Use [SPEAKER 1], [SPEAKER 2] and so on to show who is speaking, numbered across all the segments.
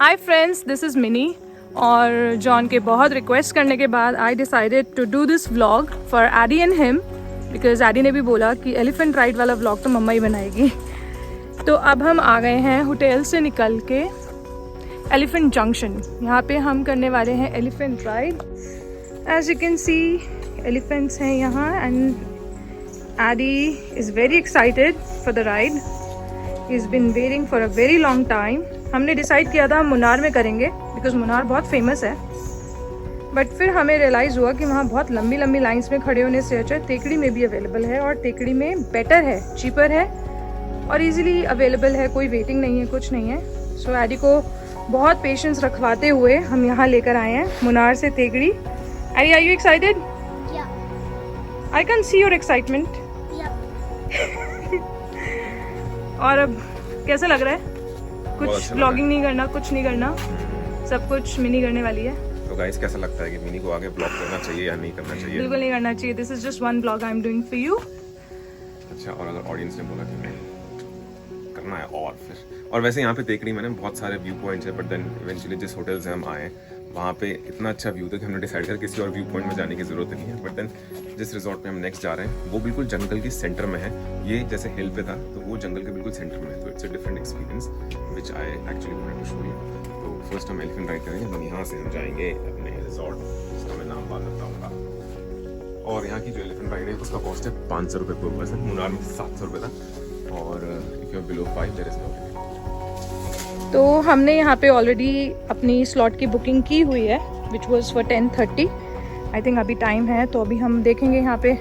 [SPEAKER 1] Hi friends, this is Mini. और John के बहुत रिक्वेस्ट करने के बाद I decided to do this vlog for Eddie and him, because Eddie ने भी बोला कि एलिफेंट राइड वाला व्लॉग तो मम्मा ही बनाएगी। तो अब हम आ गए हैं होटल से निकल के एलिफेंट जंक्शन। यहाँ पे हम करने वाले हैं elephant ride. As you can see elephants हैं यहाँ and Eddie is very excited for the ride. He is been waiting for a very long time. हमने डिसाइड किया था हम मुन्नार में करेंगे बिकॉज मुन्नार बहुत फेमस है, बट फिर हमें रियलाइज़ हुआ कि वहाँ बहुत लंबी लंबी लाइंस में खड़े होने से अच्छा तेकड़ी में भी अवेलेबल है, और तेकड़ी में बेटर है, चीपर है और इजीली अवेलेबल है, कोई वेटिंग नहीं है, कुछ नहीं है। सो एडी को बहुत पेशेंस रखवाते हुए हम यहाँ लेकर आए हैं मुन्नार से Thekkady. Eddie, are you excited? I can see your excitement. और अब कैसा लग रहा है? कुछ ब्लॉगिंग नहीं करना, कुछ नहीं करना, सब कुछ मिनी करने वाली है।
[SPEAKER 2] तो गाइस कैसा लगता है कि मिनी को आगे ब्लॉग करना चाहिए या नहीं करना चाहिए?
[SPEAKER 1] बिल्कुल नहीं करना चाहिए। This is just one blog I am doing for you.
[SPEAKER 2] अच्छा, और अगर ऑडियंस ने बोला कि नहीं करना है और फिर, और वैसे यहाँ पे तेकड़ी में बहुत सारे व्यू पॉइंट्स है, बट देन इवेंचुअली जिस होटल से हम आए वहाँ पे इतना अच्छा व्यू था कि हमने डिसाइड किया किसी और व्यू पॉइंट में जाने की जरूरत नहीं है। बट देन जिस रिजॉर्ट में हम नेक्स्ट जा रहे हैं वो बिल्कुल जंगल के सेंटर में है। ये जैसे हिल पे था तो वो जंगल के बिल्कुल सेंटर में है, तो it's a different experience which I actually wanted to show you. तो फर्स्ट हम एलिफेंट राइड करेंगे, तो यहाँ से हम जाएंगे अपने रिजॉर्ट, जिसका मैं नाम बाद में बताऊंगा। और यहाँ की जो एलिफेंट राइड है उसका कॉस्ट है 500 रुपये पर पर्सन। मुन्नार में 700 रुपये था, और if you are below 5 there is no ticket.
[SPEAKER 1] तो हमने यहाँ पे ऑलरेडी अपनी स्लॉट की बुकिंग की हुई है which was for 10:30। I think अभी टाइम है, तो अभी हम देखेंगे यहाँ पे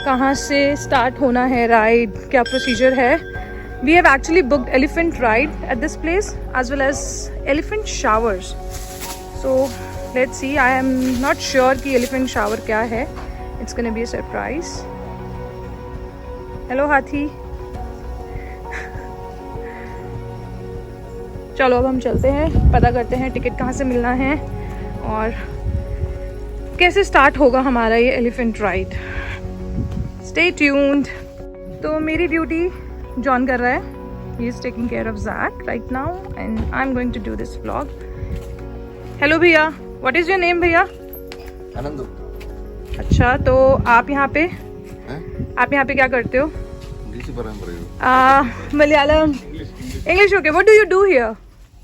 [SPEAKER 1] कहाँ से स्टार्ट होना है राइड, क्या प्रोसीजर है। We have actually booked elephant ride at this place as well as elephant showers. So let's see, I am not sure कि एलिफेंट शावर क्या है। It's gonna be a surprise. Hello हाथी। चलो अब हम चलते हैं, पता करते हैं टिकट कहाँ से मिलना है और कैसे स्टार्ट होगा हमारा ये एलिफेंट राइड। Stay tuned. तो मेरी ड्यूटी जॉन कर रहा है। He is taking care of Zack right now and I am going to do this vlog. Hello भैया, व्हाट इज योर नेम भैया?
[SPEAKER 3] आनंदू।
[SPEAKER 1] अच्छा, तो आप यहाँ पे क्या करते हो? Malayalam, English, okay. What do you do here?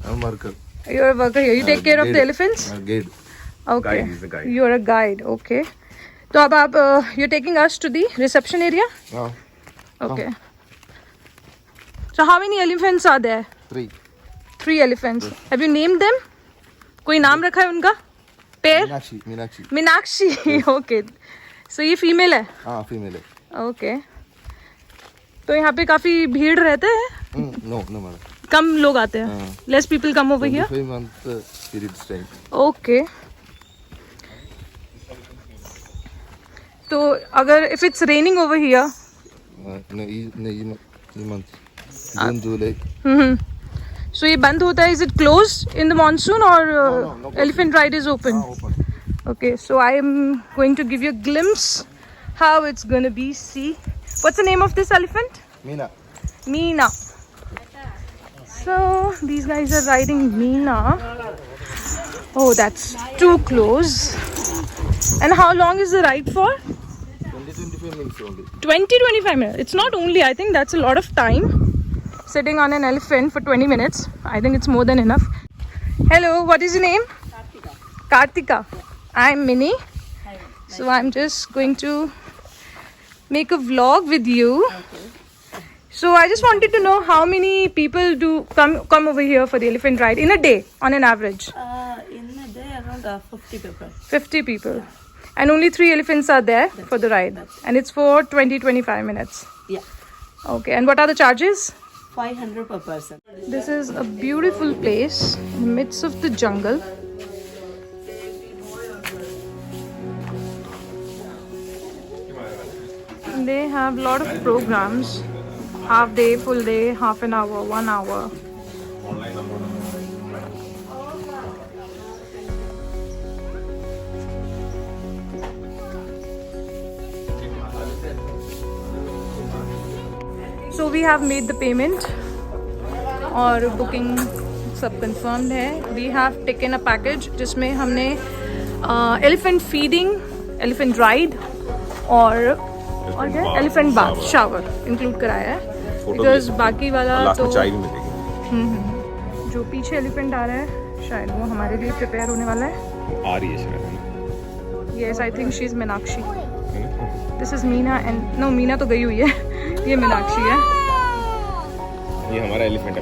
[SPEAKER 3] I'm a worker.
[SPEAKER 1] You're a worker here. You take care of the elephants?
[SPEAKER 3] Guide.
[SPEAKER 1] Okay.
[SPEAKER 2] Guide, he's a guide.
[SPEAKER 1] You're a guide. Okay. तो अब आप you're taking us to the reception area?
[SPEAKER 3] Oh,
[SPEAKER 1] Okay. So how many elephants are there?
[SPEAKER 3] 3.
[SPEAKER 1] 3 elephants. Have you named them? कोई नाम रखा है उनका? पेर?
[SPEAKER 3] Meenakshi.
[SPEAKER 1] Meenakshi. Okay. So ये फीमेल है?
[SPEAKER 3] हाँ, female है.
[SPEAKER 1] Okay. तो यहाँ पे काफी भीड़ रहते हैं?
[SPEAKER 3] No, madam.
[SPEAKER 1] कम लोग आते हैं? Less people come over here?
[SPEAKER 3] 25-month period stay.
[SPEAKER 1] Okay. तो अगर if it's raining over here?
[SPEAKER 3] ये month. June, July.
[SPEAKER 1] So ये बंद होता है? Is it closed in the monsoon or
[SPEAKER 3] No,
[SPEAKER 1] elephant ride is open?
[SPEAKER 3] Open.
[SPEAKER 1] Okay, so I am going to give you a glimpse how it's gonna be. See, what's the name of this elephant?
[SPEAKER 3] Meena.
[SPEAKER 1] Meena. So these guys are riding Meena. Oh, that's too close. And how long is the ride for?
[SPEAKER 3] 20-25 minutes only.
[SPEAKER 1] 20-25 minutes. It's not only, I think that's a lot of time. Sitting on an elephant for 20 minutes. I think it's more than enough. Hello, what is your name?
[SPEAKER 4] Kartika.
[SPEAKER 1] Kartika. I'm Minnie. So I'm just going to make a vlog with you.
[SPEAKER 4] Okay.
[SPEAKER 1] So I just wanted to know how many people do come over here for the elephant ride in a day, on an average?
[SPEAKER 4] In a day, around 50 people.
[SPEAKER 1] 50 people. And only 3 elephants are there for the ride. And it's for 20-25 minutes.
[SPEAKER 4] Yeah.
[SPEAKER 1] Okay, and what are the charges?
[SPEAKER 4] 500 per person.
[SPEAKER 1] This is a beautiful place in the midst of the jungle. They have a lot of programs. Half day, full day, half an hour, 1 hour. So we have made the payment और booking सब confirmed है। We have taken a package जिसमें हमने elephant feeding, elephant ride और क्या elephant bath shower include कराया है, because बाकी वाला तो
[SPEAKER 2] चाय भी मिलेगी।
[SPEAKER 1] जो पीछे एलिफेंट आ रहा है शायद वो हमारे लिए प्रिपेयर होने वाला है।
[SPEAKER 2] आ रही है शायद।
[SPEAKER 1] Yes, I think she is Meenakshi. This is Meena and no, Meena तो गई हुई है, ये मीनाक्षी है।
[SPEAKER 2] ये हमारा एलिफेंट है।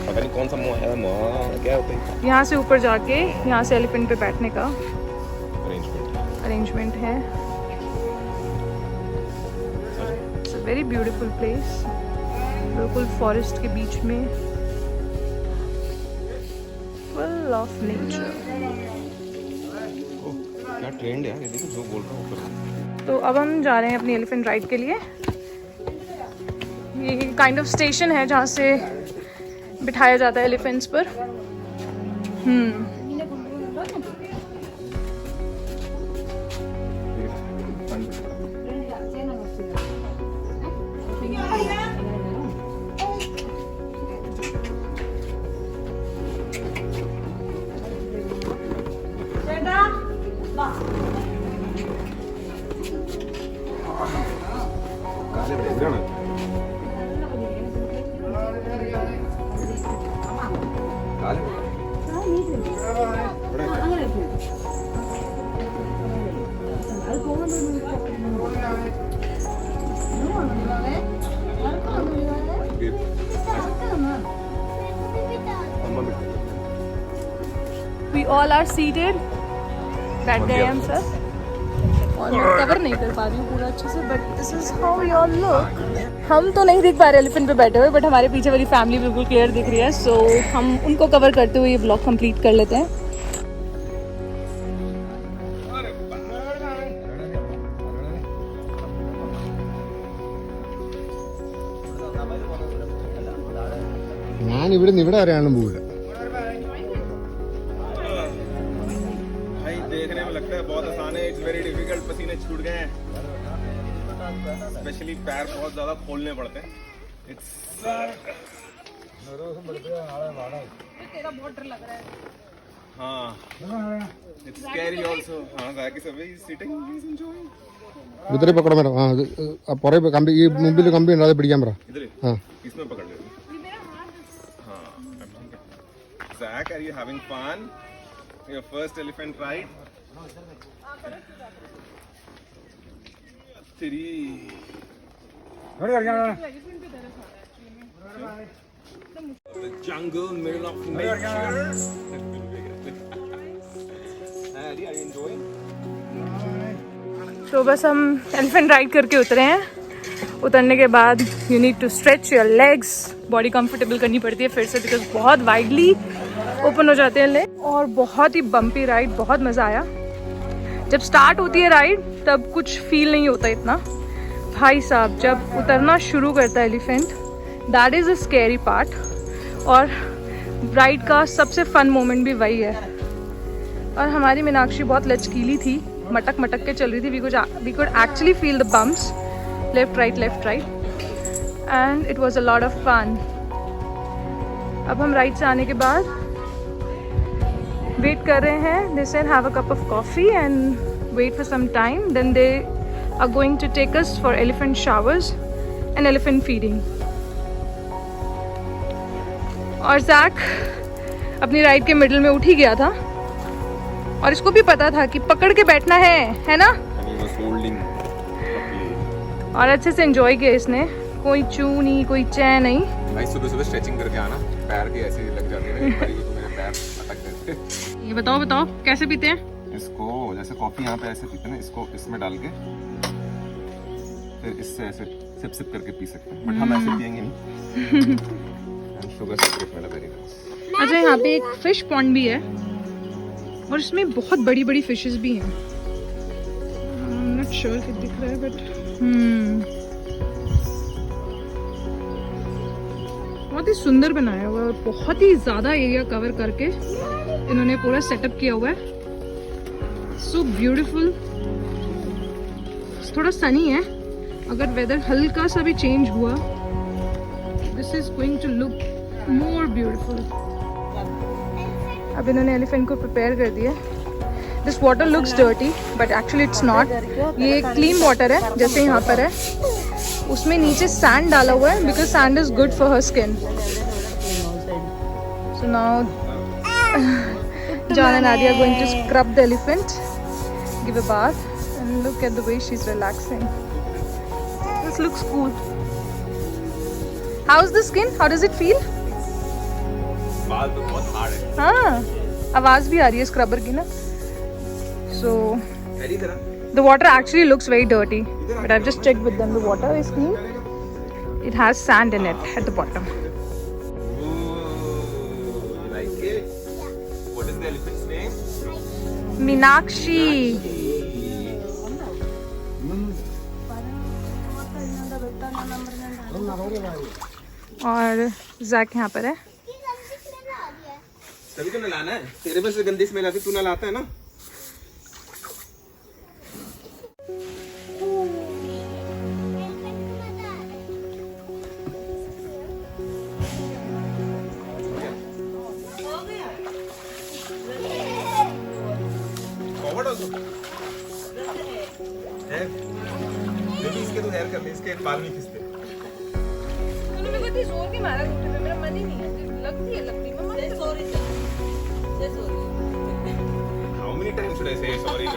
[SPEAKER 2] पता नहीं कौन सा मुँह है, क्या होता है।
[SPEAKER 1] यहाँ से ऊपर जाके यहाँ से एलिफेंट पे बैठने का अरेंजमेंट है। It's a very beautiful place, बिल्कुल फॉरेस्ट के बीच में, फुल ऑफ नेचर।
[SPEAKER 2] क्या ट्रेंड है, ये देखो जो बोल रहा हूँ ऊपर।
[SPEAKER 1] तो अब हम जा रहे हैं अपनी एलिफेंट राइड के लिए। ये काइंड ऑफ स्टेशन है जहाँ से बिठाया जाता है एलिफेंट्स पर। We all are seated. बैठ गए हम सब, और मैं कवर नहीं कर पा रही हूँ पूरा अच्छे से, but this is how we all look. हम तो नहीं दिख पा रहे एलिफेंट पे बैठे हुए, बट हमारे पीछे वाली फैमिली बिल्कुल क्लियर दिख रही है। सो हम उनको कवर करते हुए ये ब्लॉग कंप्लीट कर लेते हैं।
[SPEAKER 5] ഞാൻ ഇവിടെ വരാനും പോവില്ല।
[SPEAKER 2] भाई देखने में लगता है बहुत आसान है, इट्स वेरी डिफिकल्ट। पसीने छूट गए हैं, स्पेशली पैर बहुत ज्यादा खोलने पड़ते हैं। इट्स
[SPEAKER 1] तेरा बहुत डर लग रहा है।
[SPEAKER 2] हाँ, इट्स स्कैरी आल्सो। हाँ, बाकी सभी सिटिंग प्लीज एंजॉय।
[SPEAKER 5] ഇതരെ പക്കട മേഡം പുറേ കമ്പി ഈ മുമ്പിൽ കമ്പി ഉണ്ട് അത് പിടിക്കാൻ പറ
[SPEAKER 2] इधर
[SPEAKER 5] हाँ
[SPEAKER 2] इसमें पकड़ ले। हाँ, Zach, are you having fun? Your first elephant ride? 3 The jungle, middle of nature. Are you enjoying?
[SPEAKER 1] तो बस हम एलिफेंट राइड करके उतरे हैं। उतरने के बाद you need to stretch your legs, body comfortable करनी पड़ती है फिर से, बिकॉज बहुत वाइडली ओपन हो जाते हैं लेग। और बहुत ही बम्पी राइड, बहुत मज़ा आया। जब स्टार्ट होती है राइड तब कुछ फील नहीं होता इतना, भाई साहब जब उतरना शुरू करता है elephant, that is a scary part. और राइड का सबसे फन मोमेंट भी वही है। और हमारी मीनाक्षी बहुत लचकीली थी, मटक मटक के चल रही थी। We could actually feel the bumps, left right and it was a lot of fun. अब हम राइड से आने के बाद वेट कर रहे हैं। They said have a cup of coffee and wait for some time, then they are going to take us for elephant showers and elephant feeding. और जैक अपनी राइड के मिडिल में उठ ही गया था, और इसको भी पता था कि पकड़ के बैठना है ना। और अच्छे से एंजॉय किया इसने, कोई चू नहीं, कोई चै नहीं।
[SPEAKER 2] भाई सुबह सुबह स्ट्रेचिंग करके आना, पैर के ऐसे लग जाते हैं। एक बारी तो मेरे पैर अटक गए थे।
[SPEAKER 1] ये बताओ कैसे पीते हैं
[SPEAKER 2] इसको? जैसे कॉफी यहाँ पे ऐसे पीते हैं, इसको इसमें डाल के फिर इससे ऐसे सिप सिप करके पी सकते हैं, बट हम ऐसे पियेंगे नहीं। शुगर सिगरेट वाला वेरी नाइस।
[SPEAKER 1] अच्छा, यहाँ पे एक फिश पॉन्ड भी है और इसमें बहुत बड़ी बड़ी फिशेस भी हैं। नॉट श्योर कि दिख रहा है, बट बहुत ही सुंदर बनाया हुआ है। बहुत ही ज़्यादा एरिया कवर करके इन्होंने पूरा सेटअप किया हुआ है। So beautiful. थोड़ा सनी है, अगर वेदर हल्का सा भी चेंज हुआ, this is going to look more beautiful. अब इन्होंने एलिफेंट को प्रिपेयर कर दिया. This water looks dirty, but actually it's not. ये clean water है, जैसे यहाँ पर है. उसमें नीचे sand डाला हुआ है because sand is good for her skin. So now John and Adi are going to scrub the elephant, give a bath, and look at the way she's relaxing. This looks cool. How's the skin? How does it feel?
[SPEAKER 2] बाल तो बहुत hard है.
[SPEAKER 1] हाँ, आवाज भी आ रही है scrubber की ना. So
[SPEAKER 2] एडी जरा.
[SPEAKER 1] the water actually looks very dirty, but I've just checked with them. The water is clean. It has sand in it at the bottom.
[SPEAKER 2] You like it? What is the elephant's name?
[SPEAKER 1] Meenakshi. और Jack यहाँ पर है.
[SPEAKER 2] तभी तो नलाना है. तेरे में से गंदी स्मेल आती, तू नलाता है ना. इसके तो हेयर कर ले, इसके बाल नहीं खिसते.
[SPEAKER 1] तूने मेरे को इतनी जोर की मारा घुटने पे, मेरा मन ही नहीं है. लगती है लगती है.
[SPEAKER 2] How many times should I say sorry?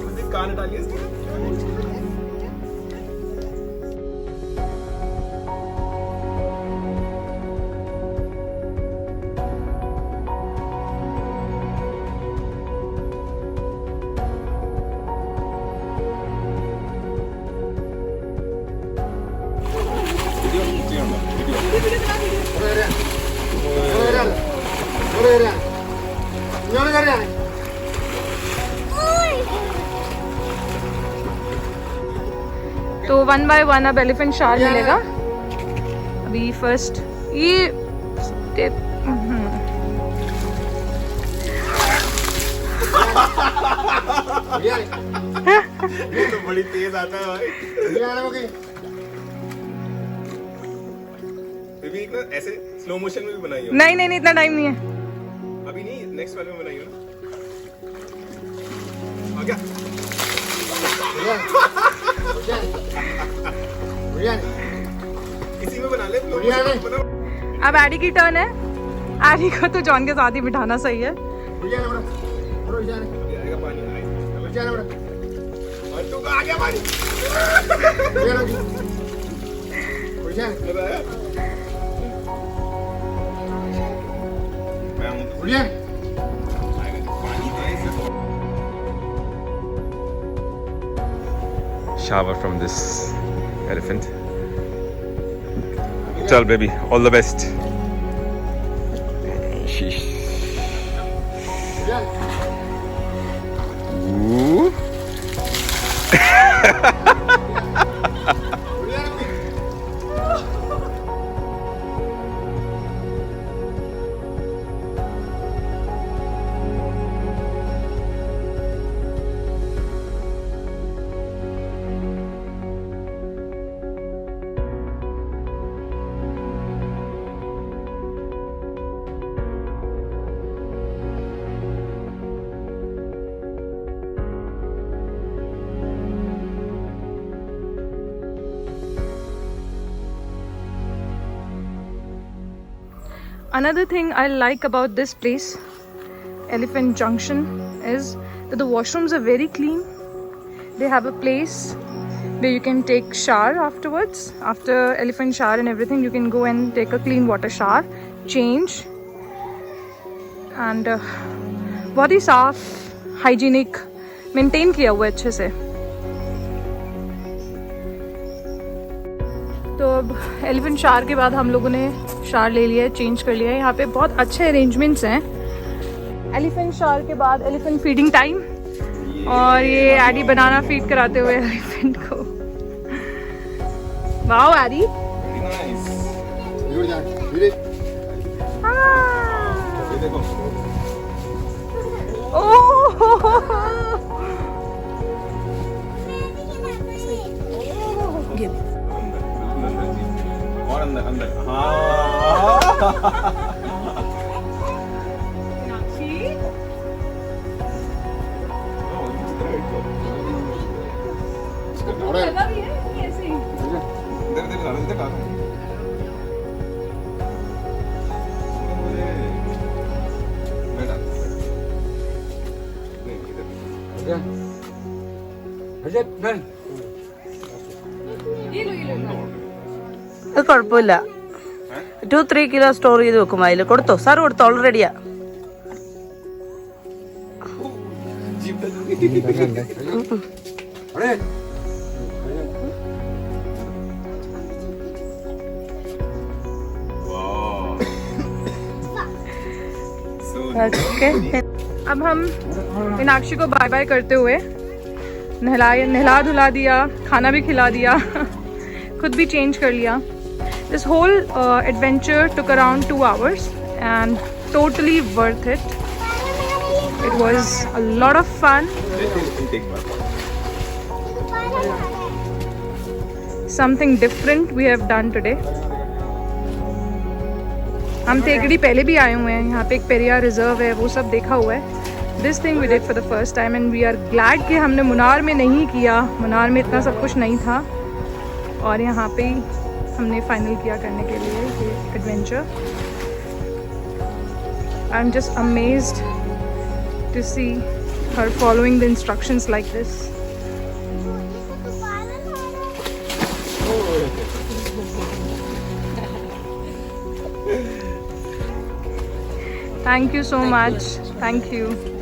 [SPEAKER 2] मुझे कान डालिए इसके.
[SPEAKER 1] तो 1 by 1 अब एलिफेंट शार मिलेगा. अभी फर्स्ट ये स्टेप.
[SPEAKER 2] ये तो बड़ी तेज आता है भाई. बेबी एक ना ऐसे स्लो मोशन में भी बनाई हो.
[SPEAKER 1] नहीं नहीं नहीं, इतना टाइम नहीं है.
[SPEAKER 2] अभी नहीं, नेक्स्ट वाले में बनाई हो ना. आ गया. इसी में बना ले.
[SPEAKER 1] अब एडी की टर्न है. एडी को तो जॉन के साथ ही बिठाना सही है.
[SPEAKER 2] आएगा पानी. और तू आ गया पानी. Shower from this elephant. Chal baby, all the best. Sheesh. Ooh.
[SPEAKER 1] Another thing I like about this place, Elephant Junction, is that the washrooms are very clean. They have a place where you can take shower afterwards. After elephant shower and everything, you can go and take a clean water shower, change, and बहुत ही साफ, hygienic, maintain किया हुआ है अच्छे से. तो अब elephant shower के बाद हम लोगों ने शावर ले लिया है, चेंज कर लिया है. यहाँ पे बहुत अच्छे अरेंजमेंट्स हैं. एलिफेंट शावर के बाद एलिफेंट फीडिंग टाइम, और ये एडी बनाना फीड कराते हुए एलिफेंट को. Wow AD. ओह
[SPEAKER 2] करना
[SPEAKER 1] लगा भी है कि ऐसे ही?
[SPEAKER 2] इधर इधर डालो, इधर डालो। मैं डालता हूँ। नहीं, इधर।
[SPEAKER 1] ये लो, ये लो।
[SPEAKER 4] അത് കുഴപ്പമില്ല 2-3 കിലോ സ്റ്റോർ ചെയ്ത് വെക്കും അതിൽ കൊടുത്തോ സാർ കൊടുത്തോ ഓൾറെഡിയാ
[SPEAKER 2] Wow. So
[SPEAKER 4] ഓക്കെ
[SPEAKER 1] अब हम मीनाक्षी को बाय बाय करते हुए नहला धुला दिया, खाना भी खिला दिया, खुद भी चेंज कर लिया. This whole adventure took around 2 hours and totally worth it. It was a lot of fun.
[SPEAKER 2] take bath.
[SPEAKER 1] Something different we have done today. हम तेकड़ी पहले भी आए हुए हैं, यहाँ पे एक पेरियार रिजर्व है, वो सब देखा हुआ है. This thing we did for the first time and we are glad कि हमने मुनार में नहीं किया. मुनार में इतना सब कुछ नहीं था और यहाँ पे ही हमने फाइनल किया करने के लिए ये adventure. I am just amazed to see her following the instructions like this. Thank you so much. Thank you.